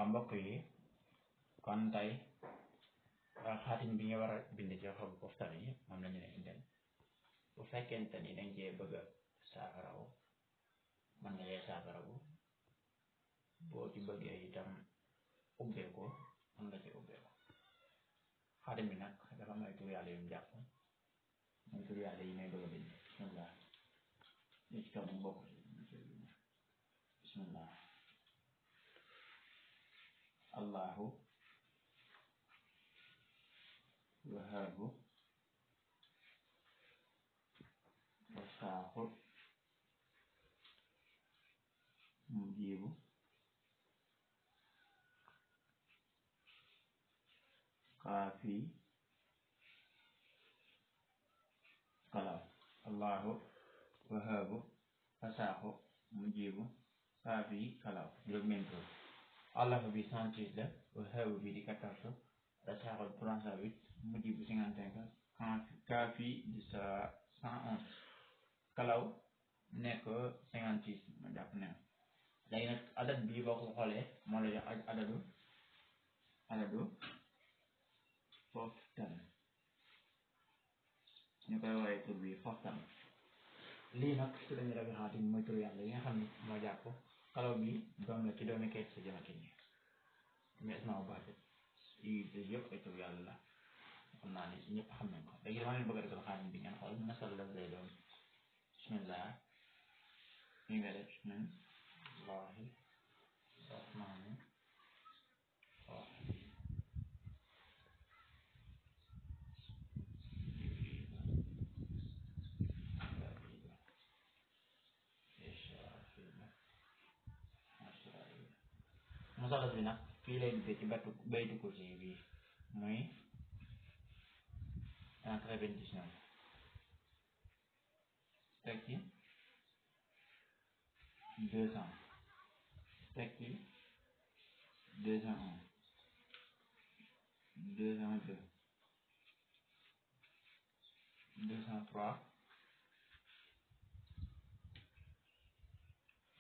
mbokk yi kon tey xaatim bi nga war a bind ci xobu poftan yi moom la ñu ne indil bu fekkente ni dañ cee bëgg a saafarawu mën nga cee saafarawu boo ci bëggee itam ubbeeku mën nga ci ubbeeku xaatim bi nag dafa may tur yàlla yu mu jàpp mooy tur yàlla yi may bëgg a bind bismillah li ci kaw nag bokk bismillah allahu wahaabu wasaaxu mujiibu kaafi kalaw allahu wahaabu wasaaxu mujiibu kaafi kalaw juróom-ñeent allahu bi 106 la wahaabu bi di 14 wasaaxu 308 mujiibu 55 kaafi di 111 kalaw nekk 56 ma jàpp ne léegi nag adat bi boo ko xoolee moo la jox adadu poftan ñu koy woowee tur bi poftan lii nag ci lañu rabi xaatim mooy tur yàlla yi nga xam ne moo jàpp kalaw bi doom la ci doomi kayit sa jëmati ni mais isma baati yi yëpp ay tur yàlla la xam naa ni ñëpp xam nañ ko léegi dama leen bëgg a defal xaatim bi ngeen xool nasal la lay doon bismillah ñu nga def bismillahi rahmani rahim masalas bi nag fii lay duggee ci baytu kursi bi muy 199 teg ci 200 teg ci 201 202 203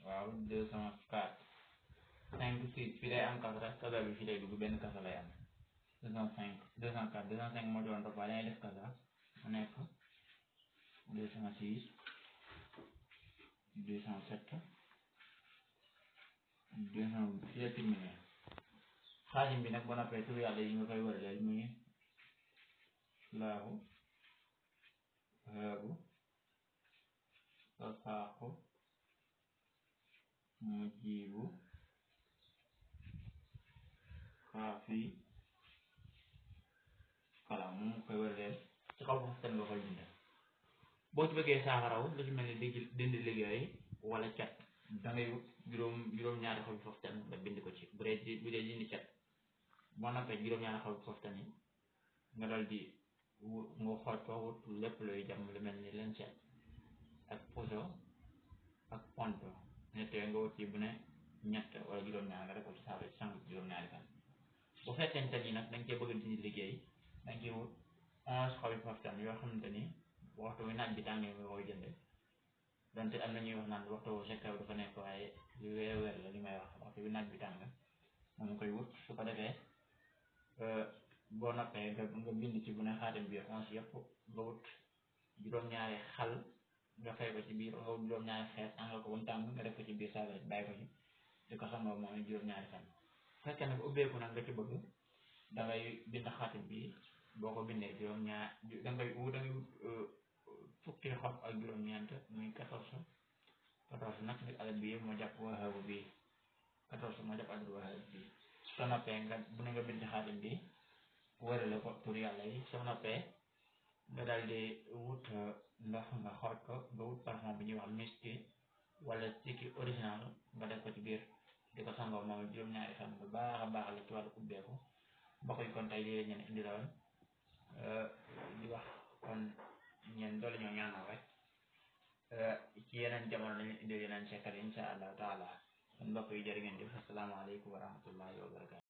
waaw 204 5 6 fii day am kasra kasra bi fii lay dugg benn kasra lay am 205 204 205 moo doon topp waaye dangay def kasra mu nekk 206 207 208 fii la terminé xaatim bi nag boo noppee tur yàlla yi nga koy wëraleel muy laahu haabu wasaaxu mujiibu kaafi kalaam moom koy wëraleel ci kaw poftan nga koy bind boo ci bëggee saafaraw lu ci mel ni dindi liggéey wala cat dangay wut juróom-ñaari xobi poftan nga bind ko ci bu dee dindi cat boo noppee juróom-ñaari xobi poftan yi nga dal di nga xooj ko wut lépp looy jàmm lu mel ni leen set ak puso ak ponto ñett yooyu nga wut ci bu ne ñett wala juróom-ñaar nga def ko ci saafara ci sangu juróom-ñaari fan bu fekkente ni nag dañ cee bëgg dindi liggéey dañ ciy wut 11 xobi poftan yoo xamante ni waxtu wi naaj bi tàngee nga koy jënd donte am na ñuy wax naan waxtu sekkaw dafa nekk waaye lu weer la li may wax waxtu wi naaj bi tàng moom koy wut su ko defee boo noppee nga bind ci bu ne xaatim bi 11 yëpp nga wut juróom-ñaari xal nga fay ko ci biir nga wut juróom-ñaari xees tàngal ko ba mu tàng nga def ko ci biir saafara bàyyi ko ci di ko sangoo moom juróom-ñaari fan fekkee nag ubbeeku nag nga ci bëgg dangay bind xaatim bi boo ko bindee juróom-ñaar dangay wut fukki xob ak juróom-ñeent muy 14 nag nit adat bi moo jàpp wahaabu bi 14 moo jàpp adat wahaabu bi soo noppee nga bu ne nga bind xaatim bi wërale ko tur yàlla yi soo noppee nga daal di wut ndox nga xooj ko nga wut parfum bi ñuy wax miski wala tiki original nga def ko ci biir di ko sangoo moom juróom-ñaari fan bu baax a baax la ci wàllu ubbeeku mbokk yi kon tey lii la ñu indi loon di wax kon ñeen doole ñoo ñaanal rek ci yeneen jamono lañu indi yeneen sekkar insha allahu taala kon mbokk yi jërë ngeen jëf asalaamaaleykum wa rahmatullahi wa barakatu